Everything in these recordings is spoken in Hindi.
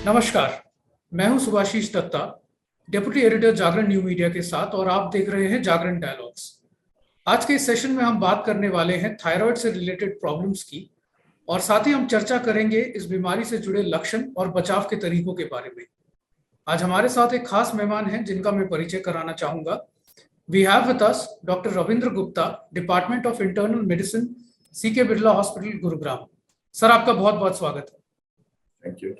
नमस्कार। मैं हूं सुभाशीष दत्ता, डेप्यूटी एडिटर जागरण न्यू मीडिया के साथ, और आप देख रहे हैं जागरण डायलॉग्स। आज के इस सेशन में हम बात करने वाले हैं थायराइड से रिलेटेड प्रॉब्लम्स की, और साथ ही हम चर्चा करेंगे इस बीमारी से जुड़े लक्षण और बचाव के तरीकों के बारे में। आज हमारे साथ एक खास मेहमान हैं जिनका मैं परिचय कराना चाहूंगा। We have with us doctor Ravindra Gupta, department of internal medicine, CK Birla hospital, Gurugram. Sir, आपका बहुत बहुत स्वागत है। Thank you.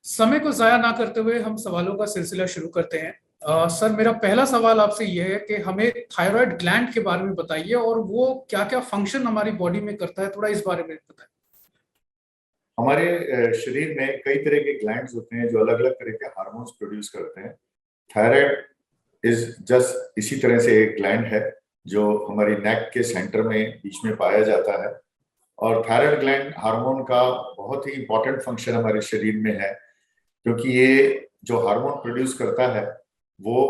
समय को जाया ना करते हुए हम सवालों का सिलसिला शुरू करते हैं। सर, मेरा पहला सवाल आपसे यह है कि हमें थायराइड ग्लैंड के बारे में बताइए और वो क्या क्या फंक्शन हमारी बॉडी में करता है, थोड़ा इस बारे में बताइए। हमारे शरीर में कई तरह के ग्लैंड्स होते हैं जो अलग अलग तरह के हार्मोन्स प्रोड्यूस करते हैं। थायराइड इज जस्ट इसी तरह से एक ग्लैंड है जो हमारी नेक के सेंटर में बीच में पाया जाता है। और थायराइड ग्लैंड हार्मोन का बहुत ही इंपॉर्टेंट फंक्शन हमारे शरीर में है, क्योंकि ये जो हार्मोन प्रोड्यूस करता है वो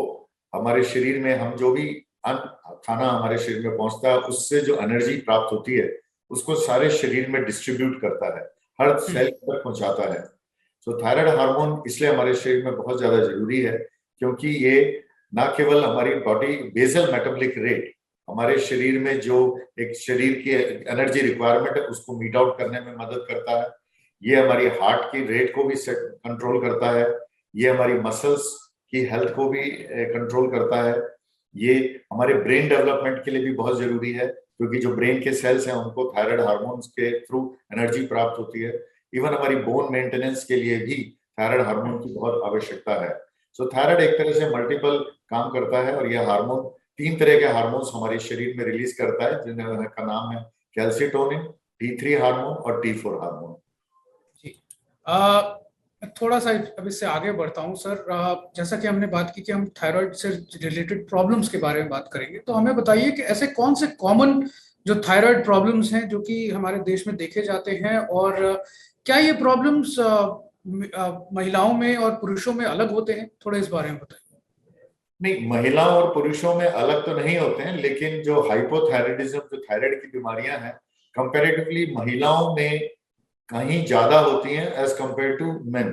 हमारे शरीर में, हम जो भी खाना हमारे शरीर में पहुंचता है उससे जो एनर्जी प्राप्त होती है उसको सारे शरीर में डिस्ट्रीब्यूट करता है, हर सेल तक पहुंचाता है। तो थायराइड हार्मोन इसलिए हमारे शरीर में बहुत ज्यादा जरूरी है, क्योंकि ये ना केवल हमारी बॉडी बेसल मेटाबॉलिक रेट, हमारे शरीर में जो एक शरीर की एनर्जी रिक्वायरमेंट है उसको मीट आउट करने में मदद करता है, ये हमारी हार्ट की रेट को भी कंट्रोल करता है, ये हमारी मसल्स की हेल्थ को भी कंट्रोल करता है, ये हमारे ब्रेन डेवलपमेंट के लिए भी बहुत जरूरी है, क्योंकि जो ब्रेन के सेल्स हैं उनको थायराइड हार्मोन्स के थ्रू एनर्जी प्राप्त होती है। इवन हमारी बोन मेंटेनेंस के लिए भी थायराइड हार्मोन की बहुत आवश्यकता है। सो थायराइड एक तरह से मल्टीपल काम करता है, और यह हार्मोन 3 तरह के हार्मोन्स हमारे शरीर में रिलीज करता है, जिनका नाम है कैल्सिटोनिन, T3 हार्मोन और T4 हार्मोन। थोड़ा सा अब इससे आगे बढ़ता हूँ सर। जैसा कि हमने बात की कि हम थायराइड से रिलेटेड प्रॉब्लम्स के बारे में बात करेंगे, तो हमें बताइए कि ऐसे कौन से कॉमन जो थायराइड प्रॉब्लम्स हैं जो कि हमारे देश में देखे जाते हैं, और क्या ये प्रॉब्लम्स महिलाओं में और पुरुषों में अलग होते हैं? थोड़ा इस बारे में बताइए। नहीं, महिलाओं और पुरुषों में अलग तो नहीं होते हैं, लेकिन जो हाइपोथायराइडिज्म, जो थायराइड की बीमारियां हैं, कंपैरेटिवली महिलाओं में कहीं ज्यादा होती हैं एज कंपेयर टू मेन।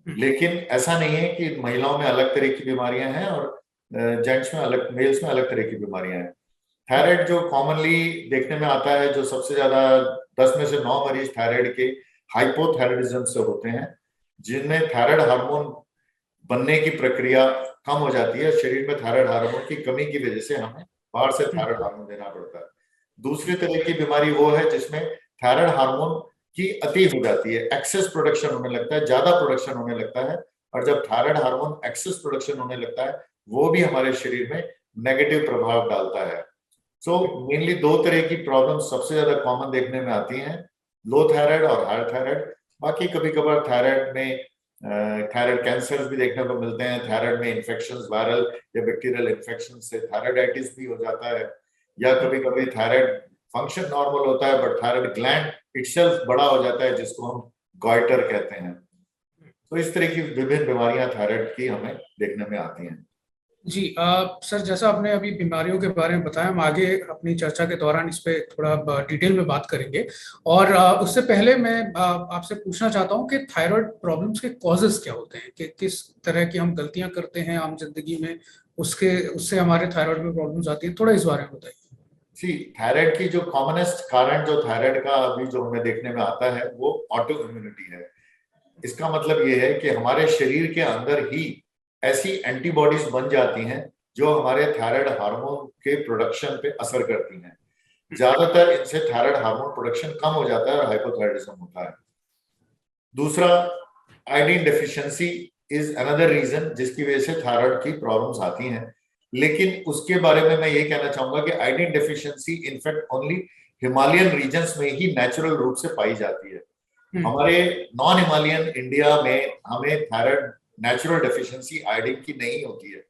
लेकिन ऐसा नहीं है कि महिलाओं में अलग तरह की बीमारियां हैं और जेंट्स में अलग, मेल्स में अलग तरह की बीमारियां हैं। थायराइड जो कॉमनली देखने में आता है, जो सबसे ज्यादा 10 में से 9 मरीज थायराइड के हाइपोथायराइडिज्म से होते हैं, जिनमें थायराइड हार्मोन बनने की प्रक्रिया कम हो जाती है। शरीर में थायराइड हार्मोन की कमी की वजह से हमें बाहर से थायराइड हार्मोन देना पड़ता है। दूसरी तरह की बीमारी वो है जिसमें थायराइड हार्मोन की अति हो जाती है, एक्सेस प्रोडक्शन होने लगता है, ज्यादा प्रोडक्शन होने लगता है। और जब थायराइड हार्मोन एक्सेस प्रोडक्शन होने लगता है, वो भी हमारे शरीर में नेगेटिव प्रभाव डालता है। सो मेनली 2 तरह की प्रॉब्लम सबसे ज्यादा कॉमन देखने में आती हैं, लो थायराइड और हाई थायराइड। बाकी कभी कभार थायराइड में थायराइड कैंसर भी देखने को मिलते हैं, थायराइड में इन्फेक्शन, वायरल या बैक्टीरियल इन्फेक्शन से थायराइडाइटिस भी हो जाता है, या कभी कभी थायराइड फंक्शन नॉर्मल होता है बट थायराइड ग्लैंड इटसेल्फ बड़ा हो जाता है, जिसको हम गॉइटर कहते हैं। तो इस तरह की विभिन्न बीमारियां थायराइड की हमें देखने में आती हैं। जी सर, जैसा आपने अभी बीमारियों के बारे में बताया, हम आगे अपनी चर्चा के दौरान इस पे थोड़ा डिटेल में बात करेंगे। और उससे पहले मैं आपसे पूछना चाहता हूँ कि थायराइड प्रॉब्लम्स के कॉजेस क्या होते हैं, कि किस तरह की हम गलतियां करते हैं आम जिंदगी में, उससे हमारे थायराइड में प्रॉब्लम्स आती है। थोड़ा इस बारे में बताइए। थायराइड की जो कॉमनेस्ट कारण जो थायराइड का अभी जो हमें देखने में आता है वो ऑटो इम्यूनिटी है। इसका मतलब ये है कि हमारे शरीर के अंदर ही ऐसी एंटीबॉडीज बन जाती हैं जो हमारे थायराइड हार्मोन के प्रोडक्शन पे असर करती हैं। ज्यादातर इनसे थायराइड हार्मोन प्रोडक्शन कम हो जाता है और हाइपोथायराइडिज्म होता है। दूसरा, iodine deficiency is another reason जिसकी वजह से थायराइड की प्रॉब्लम्स आती हैं। लेकिन उसके बारे में मैं ये कहना चाहूंगा कि iodine deficiency in fact only Himalayan regions में ही नेचुरल रूप से पाई जाती है। हमारे नॉन हिमालयन इंडिया में हमें थायराइड नेचुरल डेफिशिएंसी आयोडीन की नहीं होती है।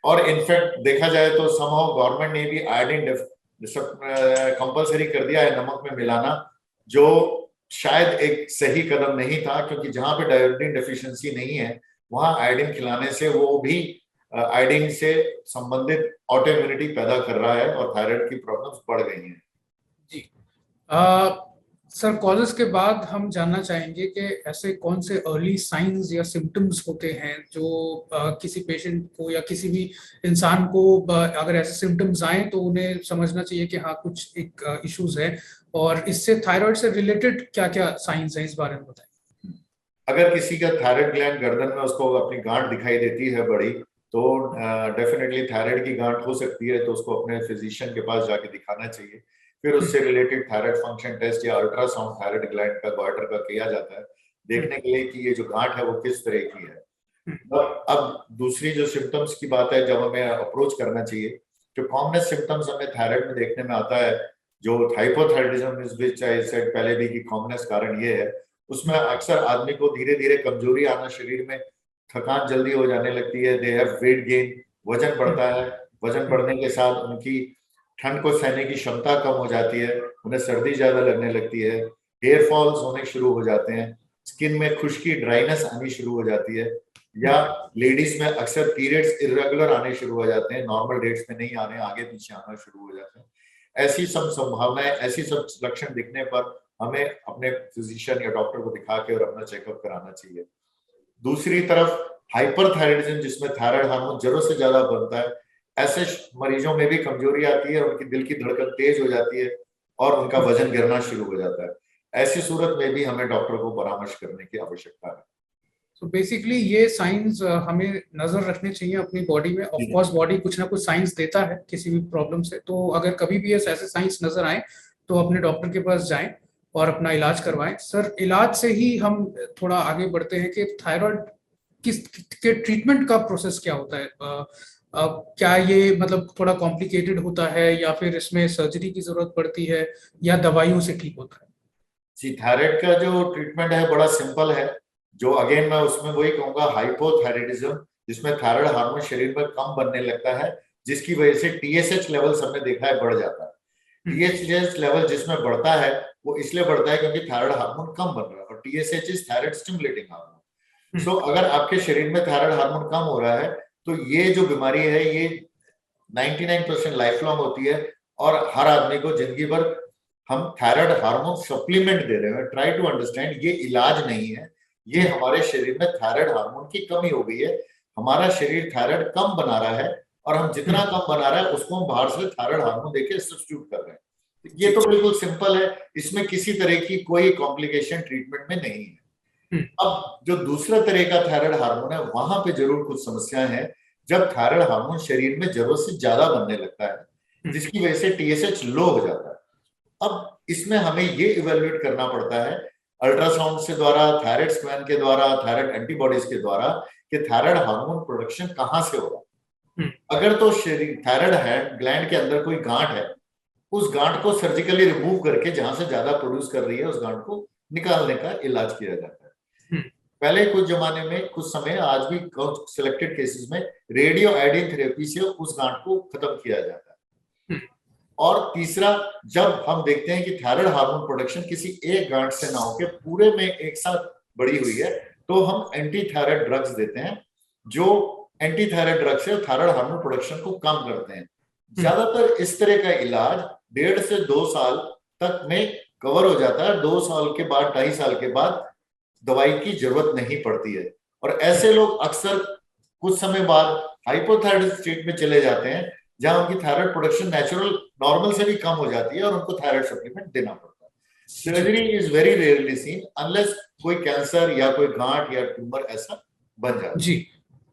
और इनफैक्ट देखा जाए तो समहाउ गवर्नमेंट ने भी आयोडीन कंपलसरी कर दिया है नमक में मिलाना, जो शायद एक सही कदम नहीं था, क्योंकि जहां पे आयोडीन डेफिशिएंसी नहीं है वहां आयोडीन खिलाने से वो भी आयोडीन से संबंधित ऑटो इम्यूनिटी पैदा कर रहा है और थायराइड की प्रॉब्लम्स बढ़ गई हैं। जी सर कॉजेस के बाद हम जानना चाहेंगे कि ऐसे कौन से अर्ली साइंस या सिम्टम्स होते हैं जो किसी पेशेंट को या किसी भी इंसान को अगर ऐसे सिम्टम्स आए तो उन्हें समझना चाहिए कि हाँ कुछ एक इश्यूज है। और इससे थायराइड से रिलेटेड क्या क्या साइंस हैं इस बारे में बताएं। अगर किसी का थायराइड ग्लैंड गर्दन में उसको अपनी गांठ दिखाई देती है बड़ी, तो डेफिनेटली थायराइड की गांठ हो सकती है, तो उसको अपने फिजिशियन के पास जाके दिखाना चाहिए। फिर उससे रिलेटेड थायराइड फंक्शन टेस्ट या अल्ट्रासाउंड थायराइड ग्लैंड का गोइटर का किया जाता है, देखने के लिए कि ये जो गांठ है वो किस तरह की है। अब दूसरी जो सिम्टम्स की बात है, जब हमें अप्रोच करना चाहिए, जो कॉमनेस्ट सिम्टम्स हमें थायराइड में देखने में आता है, जो हाइपोथायराइडिज्म इस विच आई सेड पहले भी कि कॉमनेस्ट कारण ये है, उसमें अक्सर आदमी को धीरे धीरे कमजोरी आना, शरीर में थकान जल्दी हो जाने लगती है, दे हैव वेट गेन, वजन बढ़ता है, वजन बढ़ने के साथ उनकी ठंड को सहने की क्षमता कम हो जाती है, उन्हें सर्दी ज्यादा लगने लगती है, हेयर फॉल्स होने शुरू हो जाते हैं, स्किन में खुश्की ड्राइनेस आनी शुरू हो जाती है, या लेडीज में अक्सर पीरियड्स इरेगुलर आने शुरू हो जाते हैं, नॉर्मल डेट्स में नहीं आने, आगे पीछे आना शुरू हो जाते हैं। ऐसी सब संभावनाएं, ऐसी सब लक्षण दिखने पर हमें अपने फिजिशियन या डॉक्टर को दिखा के और अपना चेकअप कराना चाहिए। दूसरी तरफ हाइपरथायराइडिज्म, जिसमें थायराइड हार्मोन जरूरत से ज्यादा बनता है, ऐसे मरीजों में भी कमजोरी आती है, उनकी दिल की धड़कन तेज हो जाती है और उनका वजन गिरना शुरू हो जाता है। ऐसी सूरत में भी हमें डॉक्टर को परामर्श करने की आवश्यकता है। तो बेसिकली ये साइंस हमें नजर रखने चाहिए अपनी बॉडी में। ऑफ कोर्स बॉडी कुछ ना कुछ साइंस देता है किसी भी प्रॉब्लम से, तो अगर कभी भी ऐसे साइंस नजर आए तो अपने डॉक्टर के पास जाएं और अपना इलाज करवाएं। सर इलाज से ही हम थोड़ा आगे बढ़ते हैं कि थायराइड किस के ट्रीटमेंट का प्रोसेस क्या होता है। क्या ये मतलब थोड़ा कॉम्प्लिकेटेड होता है या फिर इसमें सर्जरी की जरूरत पड़ती है या दवाइयों से ठीक होता है? जी, थायराइड का जो ट्रीटमेंट है बड़ा सिंपल है। जो अगेन मैं उसमें वही कहूंगा, हाइपोथायराइडिज्म, जिसमें थायराइड हार्मोन शरीर में कम बनने लगता है, जिसकी वजह से टीएसएच लेवल हमने देखा है बढ़ जाता है। टीएसएच लेवल जिसमें बढ़ता है वो इसलिए बढ़ता है क्योंकि थायराइड हार्मोन कम बन रहा है, और TSH is thyroid stimulating hormone. So अगर आपके शरीर में थायराइड हार्मोन कम हो रहा है तो ये जो बीमारी है ये 99% लाइफ लॉन्ग होती है, और हर आदमी को जिंदगी भर हम थायराइड हार्मोन सप्लीमेंट दे रहे हैं। ट्राई टू अंडरस्टैंड, ये इलाज नहीं है, ये हमारे शरीर में थायराइड हार्मोन की कमी हो गई है। हमारा शरीर थायराइड कम बना रहा है, और हम जितना कम बना रहा है उसको हम बाहर से थायराइड हार्मोन देके सब्स्टिट्यूट कर रहे हैं। ये तो बिल्कुल सिंपल है, इसमें किसी तरह की कोई कॉम्प्लिकेशन ट्रीटमेंट में नहीं है। अब जो दूसरा तरह का थायराइड हार्मोन है वहां पे जरूर कुछ समस्याएं हैं। जब थायराइड हार्मोन शरीर में जरूरत से ज्यादा बनने लगता है, जिसकी वजह से टीएसएच लो हो जाता है, अब इसमें हमें ये इवेल्युएट करना पड़ता है अल्ट्रासाउंड से द्वारा, थायराइड स्कैन के द्वारा, थायराइड एंटीबॉडीज के द्वारा, कि थायराइड हार्मोन प्रोडक्शन कहां से हो रहा है। अगर तो शरीर थायराइड ग्लैंड के अंदर कोई गांठ है, उस गांठ को सर्जिकली रिमूव करके जहां से ज्यादा प्रोड्यूस कर रही है उस गांठ को निकालने का इलाज किया जाता है। पहले कुछ जमाने में, कुछ समय, आज भी सिलेक्टेड केसेस में रेडियो आयोडीन थेरेपी से उस गांठ को खत्म किया जाता है। और तीसरा, जब हम देखते हैं कि थायराइड हार्मोन प्रोडक्शन किसी एक गांठ से ना होकर पूरे में एक साथ बढ़ी हुई है, तो हम एंटी थायराइड ड्रग्स देते हैं। जो एंटी थायराइड ड्रग्स है थायराइड हार्मोन प्रोडक्शन को कम करते हैं। ज्यादातर इस तरह का इलाज 1.5 से 2 साल तक में कवर हो जाता है। 2 साल के बाद, 2.5 साल के बाद दवाई की जरूरत नहीं पड़ती है, और ऐसे लोग अक्सर कुछ समय बाद हाइपोथायराइड स्टेट में चले जाते हैं, जहां उनकी थायराइड प्रोडक्शन नेचुरल नॉर्मल से भी कम हो जाती है और उनको थायराइड सप्लीमेंट देना पड़ता है। Surgery is very rarely scene unless कोई कैंसर या कोई गांठ या ट्यूमर ऐसा बन जाता है। जी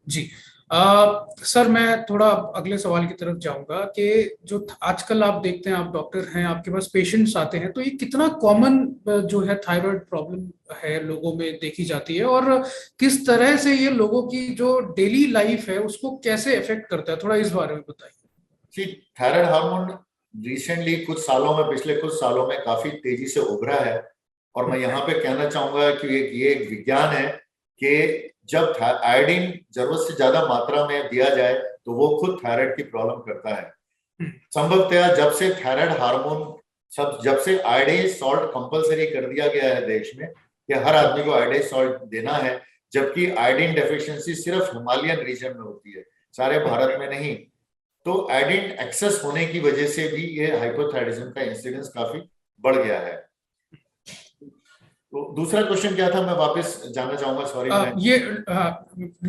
जी। सर मैं थोड़ा अगले सवाल की तरफ जाऊंगा कि जो आजकल आप देखते हैं, आप डॉक्टर हैं, आपके पास पेशेंट्स आते हैं, तो ये कितना कॉमन जो है थायराइड प्रॉब्लम है लोगों में देखी जाती है, और किस तरह से ये लोगों की जो डेली लाइफ है उसको कैसे इफेक्ट करता है, थोड़ा इस बारे में बताइए। जी, थायराइड हार्मोन रिसेंटली कुछ सालों में, पिछले कुछ सालों में काफी तेजी से उभरा है, और मैं यहाँ पे कहना चाहूंगा कि ये एक विज्ञान है कि जब आयोडीन जरूरत से ज्यादा मात्रा में दिया जाए तो वो खुद थायराइड की प्रॉब्लम करता है। संभवतः जब से थायराइड हार्मोन जब से आयोडाइज सॉल्ट कंपलसरी कर दिया गया है देश में कि हर आदमी को आयोडाइज सॉल्ट देना है, जबकि आयोडीन डेफिशिएंसी सिर्फ हिमालयन रीजन में होती है, सारे भारत में नहीं, तो आयोडीन एक्सेस होने की वजह से भी ये हाइपोथायराइडिज्म का इंसिडेंस काफी बढ़ गया है। तो दूसरा क्वेश्चन क्या था, मैं वापस जानना चाहूंगा, सॉरी मैं। ये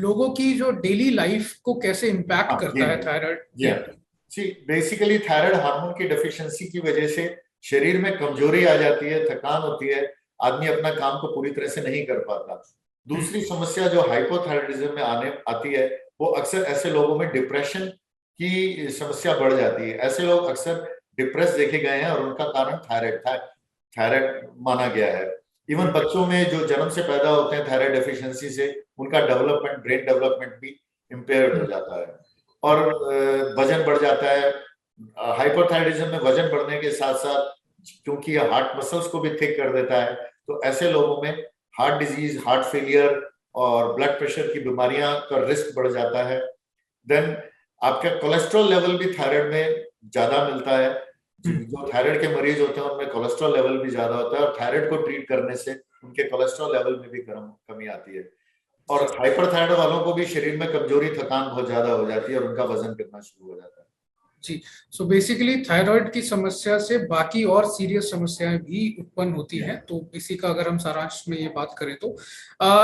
लोगों की जो डेली लाइफ को कैसे इम्पैक्ट जी करता है थायराइड। जी जी, बेसिकली थायराइड हार्मोन की डेफिशिएंसी की वजह से शरीर में कमजोरी आ जाती है, थकान होती है, आदमी अपना काम को पूरी तरह से नहीं कर पाता। दूसरी समस्या जो हाइपोथायराइडिज्म में आने आती है, वो अक्सर ऐसे लोगों में डिप्रेशन की समस्या बढ़ जाती है। ऐसे लोग अक्सर डिप्रेस देखे गए हैं और उनका कारण थायराइड माना गया है। इवन बच्चों में जो जन्म से पैदा होते हैं थायराइड डेफिशिएंसी से, उनका डेवलपमेंट, ब्रेन डेवलपमेंट भी इम्पेयर्ड हो जाता है और वजन बढ़ जाता है। हाइपोथायराइडिज्म में वजन बढ़ने के साथ साथ, क्योंकि ये हार्ट मसल्स को भी थिक कर देता है, तो ऐसे लोगों में हार्ट डिजीज, हार्ट फेलियर और ब्लड प्रेशर की बीमारियां का रिस्क बढ़ जाता है। देन आपका कोलेस्ट्रॉल लेवल भी थायराइड में ज्यादा मिलता है। जो थायराइड के मरीज होते हैं उनमें कोलेस्ट्रॉल लेवल भी ज्यादा होता है और थायराइड को ट्रीट करने से उनके कोलेस्ट्रॉल लेवल में भी कमी आती है। और हाइपरथायराइड वालों को भी शरीर में कमजोरी, थकान बहुत ज्यादा हो जाती है और उनका वजन गिरना शुरू हो जाता है। जी, सो बेसिकली थायराइड की समस्या से बाकी और सीरियस समस्याएं भी उत्पन्न होती हैं। तो इसी का अगर हम सारांश में ये बात करें तो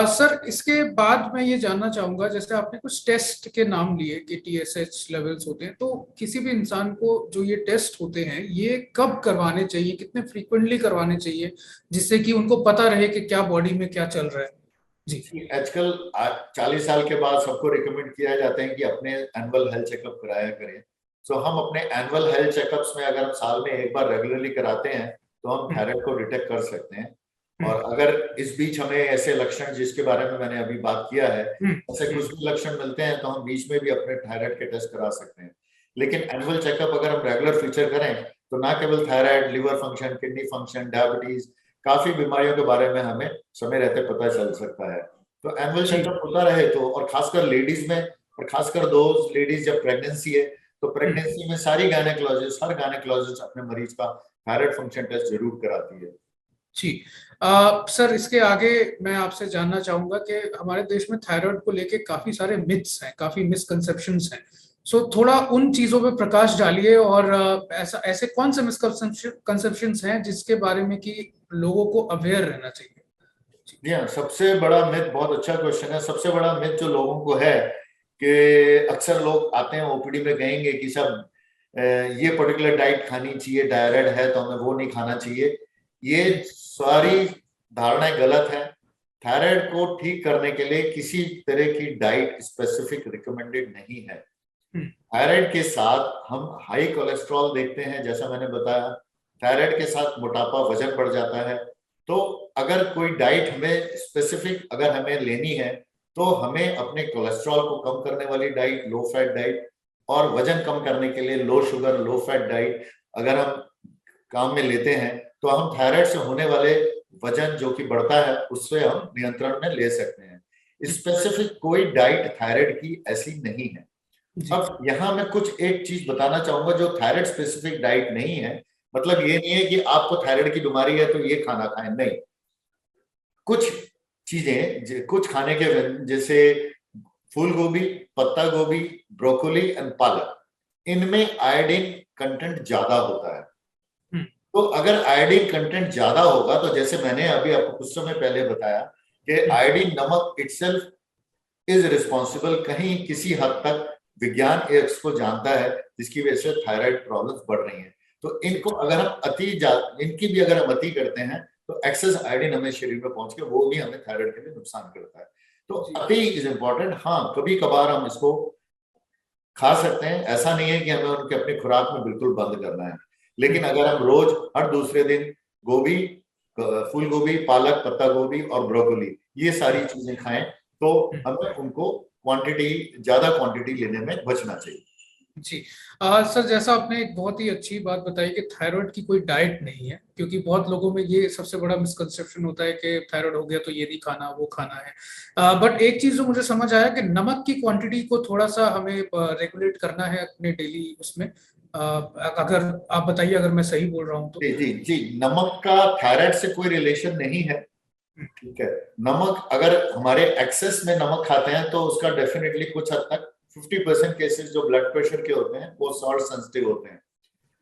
सर, इसके बाद मैं ये जानना चाहूंगा, जैसे आपने कुछ टेस्ट के नाम लिए कि TSH लेवल्स होते हैं, तो किसी भी इंसान को जो ये टेस्ट होते हैं ये कब करवाने चाहिए, कितने फ्रीक्वेंटली करवाने चाहिए, जिससे कि उनको पता रहे कि क्या बॉडी में क्या चल रहा है। जी, आजकल 40 साल के बाद सबको रिकमेंड किया जाता है कि अपने एनुअल हेल्थ चेकअप कराया करें। तो हम अपने एनुअल हेल्थ चेकअप्स में अगर हम साल में एक बार रेगुलरली कराते हैं तो हम थायराइड को डिटेक्ट कर सकते हैं। और अगर इस बीच हमें ऐसे लक्षण, जिसके बारे में मैंने अभी बात किया है, ऐसे कुछ भी लक्षण मिलते हैं तो हम बीच में भी अपने थायराइड के टेस्ट करा सकते हैं। लेकिन एनुअल चेकअप अगर हम रेगुलर फीचर करें तो ना केवल thyroid, liver function, kidney function, diabetes, काफी बीमारियों के बारे में हमें समय रहते पता चल सकता है। तो एनुअल चेकअप होता रहे तो, और खासकर लेडीज में, और खासकर दो लेडीज जब प्रेगनेंसी है तो प्रेगनेंसी में सारी गायनेकोलॉजिस्ट, हर गायनेकोलॉजिस्ट अपने मरीज का थायराइड फंक्शन टेस्ट जरूर कराती है। जी, सर, इसके आगे मैं आपसे जानना चाहूंगा कि हमारे देश में थायराइड को लेके काफी सारे मिथ्स हैं, काफी मिसकंसेप्शंस हैं। सो थोड़ा उन चीजों पे प्रकाश डालिए और ऐसा ऐसे कौन से मिसकंसेप्शंस हैं जिसके बारे में कि लोगों को अवेयर रहना चाहिए। जी हाँ, सबसे बड़ा मिथ, बहुत अच्छा क्वेश्चन है। सबसे बड़ा मिथ जो लोगों को है कि अक्सर लोग आते हैं ओपीडी में कहेंगे कि सब ये पर्टिकुलर डाइट खानी चाहिए, थायराइड है तो हमें वो नहीं खाना चाहिए। ये सारी धारणाएं गलत है। थायराइड को ठीक करने के लिए किसी तरह की डाइट स्पेसिफिक रिकमेंडेड नहीं है। थायराइड के साथ हम हाई कोलेस्ट्रॉल देखते हैं, जैसा मैंने बताया। थायराइड के साथ मोटापा, वजन बढ़ जाता है। तो अगर कोई डाइट हमें स्पेसिफिक अगर हमें लेनी है तो हमें अपने कोलेस्ट्रॉल को कम करने वाली डाइट, लो फैट डाइट, और वजन कम करने के लिए low sugar, low fat diet अगर हम काम में लेते हैं तो हम थायराइड से होने वाले वजन जो कि बढ़ता है उससे हम नियंत्रण में ले सकते हैं। स्पेसिफिक कोई डाइट थायराइड की ऐसी नहीं है। अब यहाँ मैं कुछ एक चीज बताना चाहूंगा जो थायराइड स्पेसिफिक डाइट नहीं है। मतलब ये नहीं है कि आपको थायराइड की बीमारी है तो ये खाना खाएं, नहीं। कुछ चीजें, कुछ खाने के जैसे फूल गोभी, पत्ता गोभी, ब्रोकोली एंड पालक, इनमें आयोडीन कंटेंट ज्यादा होता है। तो अगर आयोडीन कंटेंट ज्यादा होगा तो जैसे मैंने अभी आपको कुछ समय पहले बताया कि आयोडीन नमक इटसेल्फ इज रिस्पॉन्सिबल, कहीं किसी हद तक विज्ञान इसको जानता है, जिसकी वजह से थायराइड प्रॉब्लम्स बढ़ रही हैं। तो इनको अगर हम इनकी भी अगर हम अति करते हैं तो एक्सेस आयोडीन हमें शरीर में पहुंच के वो भी हमें थायराइड के लिए नुकसान करता है। तो अति इज इम्पोर्टेंट। हाँ, कभी कभार हम इसको खा सकते हैं, ऐसा नहीं है कि हमें उनके अपनी खुराक में बिल्कुल बंद करना है। लेकिन अगर हम रोज हर दूसरे दिन गोभी, फूल गोभी, पालक, पत्ता गोभी और ब्रोकोली, ये सारी चीजें खाएं तो हमें उनको ज्यादा क्वांटिटी लेने में बचना चाहिए। जी, सर, जैसा आपने एक बहुत ही अच्छी बात बताई कि थायराइड की कोई डाइट नहीं है, क्योंकि बहुत लोगों में ये सबसे बड़ा मिसकंसेप्शन होता है कि थायराइड हो गया तो ये नहीं खाना, वो खाना है। बट एक चीज जो मुझे समझ आया कि नमक की क्वांटिटी को थोड़ा सा हमें रेगुलेट करना है अपने डेली उसमें। अगर आप बताइए अगर मैं सही बोल रहा हूँ तो। जी जी जी, नमक का थायराइड से कोई रिलेशन नहीं है। ठीक है, नमक अगर हमारे एक्सेस में नमक खाते हैं तो उसका डेफिनेटली कुछ हद तक 50% केसेस जो ब्लड प्रेशर के होते हैं वो सॉल्ट सेंसिटिव होते हैं।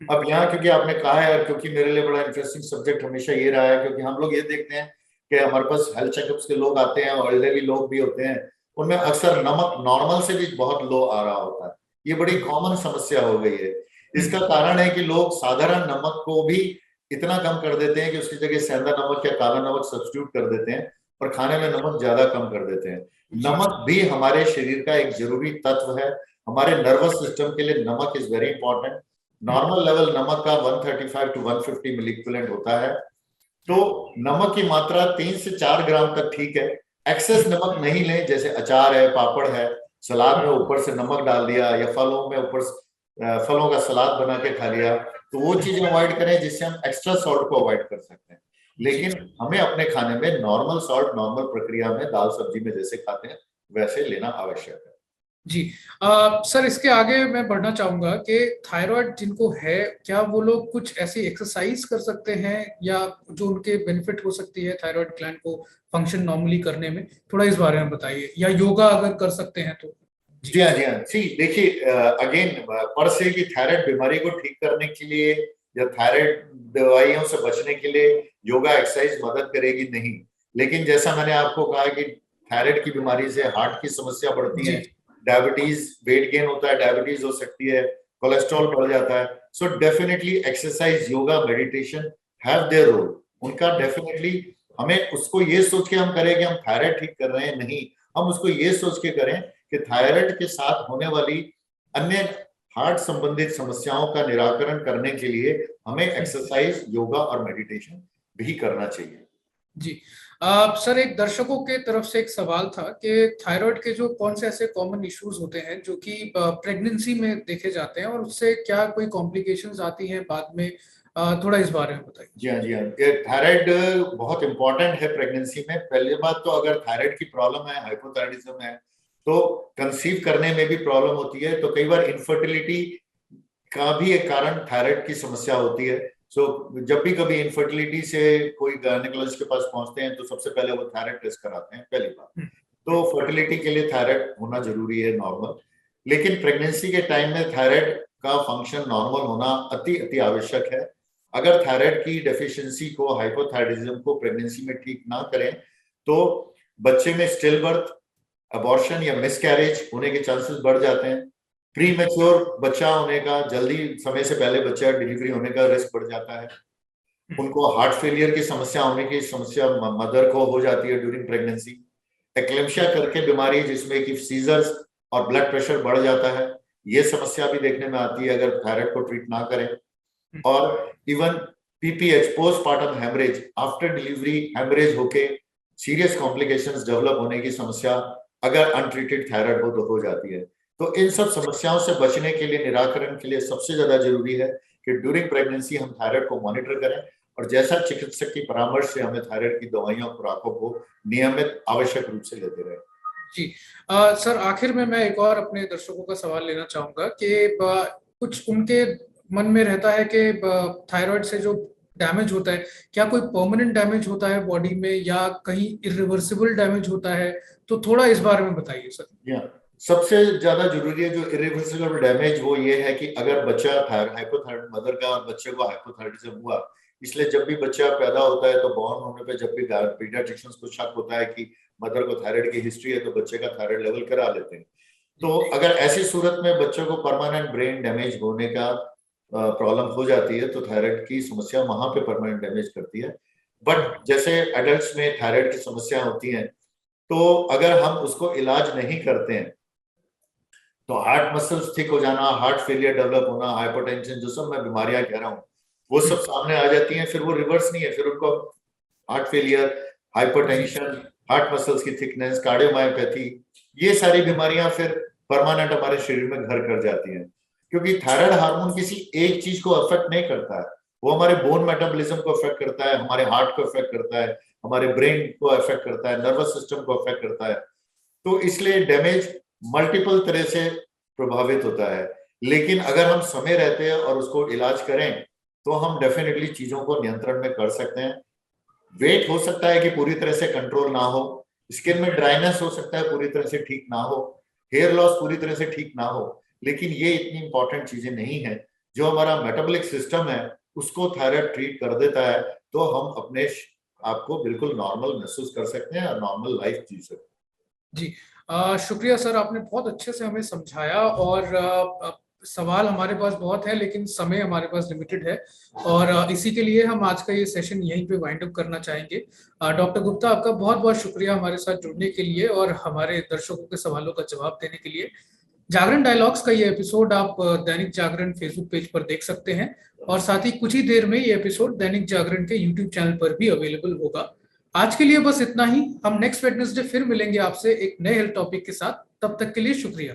अब यहाँ क्योंकि आपने कहा है, और क्योंकि मेरे लिए बड़ा इंटरेस्टिंग सब्जेक्ट हमेशा ये रहा है, क्योंकि हम लोग ये देखते हैं कि हमारे पास हेल्थ चेकअप्स के लोग आते हैं और एल्डरली लोग भी होते हैं, उनमें अक्सर नमक नॉर्मल से भी बहुत लो आ रहा होता है। ये बड़ी कॉमन समस्या हो गई है। इसका कारण है कि लोग साधारण नमक को भी इतना कम कर देते हैं कि उसकी जगह सेंधा नमक या काला नमक सब्स्टिट्यूट कर देते हैं और खाने में नमक ज्यादा कम कर देते हैं। नमक भी हमारे शरीर का एक जरूरी तत्व है। हमारे नर्वस सिस्टम के लिए नमक is very important. Normal level नमक का 135 टू 150 मिली इक्विवेलेंट होता है। तो नमक की मात्रा 3 से 4 ग्राम तक ठीक है। एक्सेस नमक नहीं लें, जैसे अचार है, पापड़ है, सलाद में ऊपर से नमक डाल दिया, या फलों में ऊपर फलों का सलाद बना के खा लिया, तो वो चीजें अवॉइड करें जिससे हम एक्स्ट्रा सॉल्ट को अवॉइड कर सकते हैं। लेकिन हमें अपने खाने में नॉर्मल सॉल्ट नॉर्मल प्रक्रिया में दाल सब्जी में जैसे खाते हैं वैसे लेना आवश्यक है। जी सर, इसके आगे मैं बढ़ना चाहूंगा कि थायराइड जिनको है, क्या वो लोग कुछ ऐसी एक्सरसाइज कर सकते हैं या जो उनके बेनिफिट हो सकती है थायराइड ग्लैंड को फंक्शन नॉर्मली करने में? थोड़ा इस बारे में बताइए, या योगा अगर कर सकते हैं तो। जी हाँ, जी हाँ। सी देखिए, अगेन पर से कि थायराइड बीमारी को ठीक करने के लिए या थायराइड दवाइयों से बचने के लिए योगा एक्सरसाइज मदद करेगी नहीं। लेकिन जैसा मैंने आपको कहा कि थायराइड की बीमारी से हार्ट की समस्या बढ़ती है, डायबिटीज, वेट गेन होता है, डायबिटीज हो सकती है, कोलेस्ट्रॉल बढ़ जाता है। So definitely exercise, yoga, meditation have their role. उनका डेफिनेटली हमें उसको ये सोच के हम करें कि हम थायराइड ठीक कर रहे हैं, नहीं, हम उसको ये सोच के करें कि थायराइड के साथ होने वाली अन्य हार्ट संबंधित समस्याओं का निराकरण करने के लिए हमें एक्सरसाइज, योगा और मेडिटेशन भी करना चाहिए। जी सर, एक दर्शकों के तरफ से एक सवाल था कि थायराइड के जो कौन से ऐसे कॉमन इश्यूज होते हैं जो कि प्रेगनेंसी में देखे जाते हैं, और उससे क्या कोई कॉम्प्लिकेशंस आती हैं बाद में? थोड़ा इस बारे में बताइए। जी हाँ, जी हाँ। थायराइड बहुत इंपॉर्टेंट है प्रेगनेंसी में। पहली बात तो अगर थायराइड की प्रॉब्लम है, हाइपोथायराइडिज्म है, तो कंसीव करने में भी प्रॉब्लम होती है। तो कई बार इनफर्टिलिटी का भी एक कारण थायराइड की समस्या होती है। जब भी कभी इनफर्टिलिटी से कोई गायनेकोलॉजिस्ट के पास पहुंचते हैं तो सबसे पहले वो थायराइड टेस्ट कराते हैं, पहली बात। तो फर्टिलिटी के लिए थायराइड होना जरूरी है, नॉर्मल। लेकिन प्रेगनेंसी के टाइम में थायराइड का फंक्शन नॉर्मल होना अति अति आवश्यक है। अगर थायराइड की डेफिशिएंसी को, हाइपोथायराइडिज्म को प्रेगनेंसी में ठीक ना करें तो बच्चे में स्टिल बर्थ, अबॉर्शन या मिसकैरेज होने के चांसेस बढ़ जाते हैं। प्री मैच्योर बच्चा होने का, जल्दी समय से पहले बच्चा डिलीवरी होने का रिस्क बढ़ जाता है। उनको हार्ट फेलियर की समस्या होने की समस्या मदर को हो जाती है ड्यूरिंग प्रेगनेंसी। एक्लेम्शिया करके बीमारी जिसमें कि सीजर्स और ब्लड प्रेशर बढ़ जाता है, ये समस्या भी देखने में आती है अगर थायराइड को ट्रीट ना करें। और even PPH, postpartum haemorrhage, after delivery haemorrhage होके सीरियस कॉम्प्लिकेशंस डेवलप होने की समस्या अगर अनट्रीटेड थायराइड हो तो हो जाती है। तो इन सब समस्याओं से बचने के लिए, निराकरण के लिए सबसे ज्यादा जरूरी है कि ड्यूरिंग प्रेगनेंसी हम थायराइड को मॉनिटर करें और जैसा चिकित्सक की परामर्श से हमें थायराइड की दवाइयों, खुराकों को नियमित आवश्यक रूप से लेते रहे। जी सर, आखिर में मैं एक और अपने दर्शकों का सवाल लेना चाहूंगा कि कुछ उनके मन में रहता है कि थायराइड से जो डैमेज होता है, क्या कोई परमानेंट डैमेज होता है बॉडी में या कहीं इरिवर्सिबल डैमेज होता है? तो थोड़ा इस बारे में बताइए सर। सबसे ज्यादा जरूरी है जो इरिवर्सिबल डैमेज, वो ये है कि अगर बच्चा हाइपोथायराइड मदर का और बच्चे को हाइपोथायराइडिज्म हुआ, इसलिए जब भी बच्चा पैदा होता है तो बॉर्न होने पे जब भी पीडियाट्रिशियंस को शक होता है कि मदर को थायराइड की हिस्ट्री है तो बच्चे का थायराइड लेवल करा लेते हैं। तो अगर ऐसी सूरत में बच्चों को परमानेंट ब्रेन डैमेज होने का प्रॉब्लम हो जाती है तो थायराइड की समस्या वहां पे परमानेंट डैमेज करती है। बट जैसे एडल्ट्स में थायराइड की समस्या होती है, तो अगर हम उसको इलाज नहीं करते हैं तो हार्ट मसल्स थिक हो जाना, हार्ट फेलियर डेवलप होना, हाइपरटेंशन, जो सब मैं बीमारियां कह रहा हूँ वो सब सामने आ जाती हैं। फिर वो रिवर्स नहीं है, फिर उनको heart failure, hypertension, heart muscles की थिकनेस, कार्डियोमायोपैथी, ये सारी बीमारियां फिर परमानेंट हमारे शरीर में घर कर जाती हैं। क्योंकि थायराइड हार्मोन किसी एक चीज को अफेक्ट नहीं करता है, वो हमारे बोन मेटाबॉलिज्म को अफेक्ट करता है, हमारे हार्ट को अफेक्ट करता है, हमारे ब्रेन को अफेक्ट करता है, नर्वस सिस्टम को अफेक्ट करता है। तो इसलिए डैमेज मल्टीपल तरह से प्रभावित होता है। लेकिन अगर हम समय रहते हैं और उसको इलाज करें तो हम डेफिनेटली चीजों को नियंत्रण में कर सकते हैं। वेट हो सकता है कि पूरी तरह से कंट्रोल ना हो, स्किन में ड्राइनेस हो सकता है पूरी तरह से ठीक ना हो, हेयर लॉस पूरी तरह से ठीक ना हो, लेकिन ये इतनी इंपॉर्टेंट चीजें नहीं है। जो हमारा मेटाबॉलिक सिस्टम है उसको थायराइड ट्रीट कर देता है तो हम अपने आपको बिल्कुल नॉर्मल महसूस कर सकते हैं और नॉर्मल लाइफ जी सकते हैं। जी, शुक्रिया सर, आपने बहुत अच्छे से हमें समझाया। और सवाल हमारे पास बहुत है लेकिन समय हमारे पास लिमिटेड है, और इसी के लिए हम आज का ये सेशन यहीं पे वाइंड अप करना चाहेंगे। डॉक्टर गुप्ता, आपका बहुत बहुत शुक्रिया हमारे साथ जुड़ने के लिए और हमारे दर्शकों के सवालों का जवाब देने के लिए। जागरण डायलॉग्स का ये एपिसोड आप दैनिक जागरण फेसबुक पेज पर देख सकते हैं, और साथ ही कुछ ही देर में ये एपिसोड दैनिक जागरण के यूट्यूब चैनल पर भी अवेलेबल होगा। आज के लिए बस इतना ही। हम नेक्स्ट वेडनेसडे फिर मिलेंगे आपसे एक नए हेल्थ टॉपिक के साथ। तब तक के लिए शुक्रिया।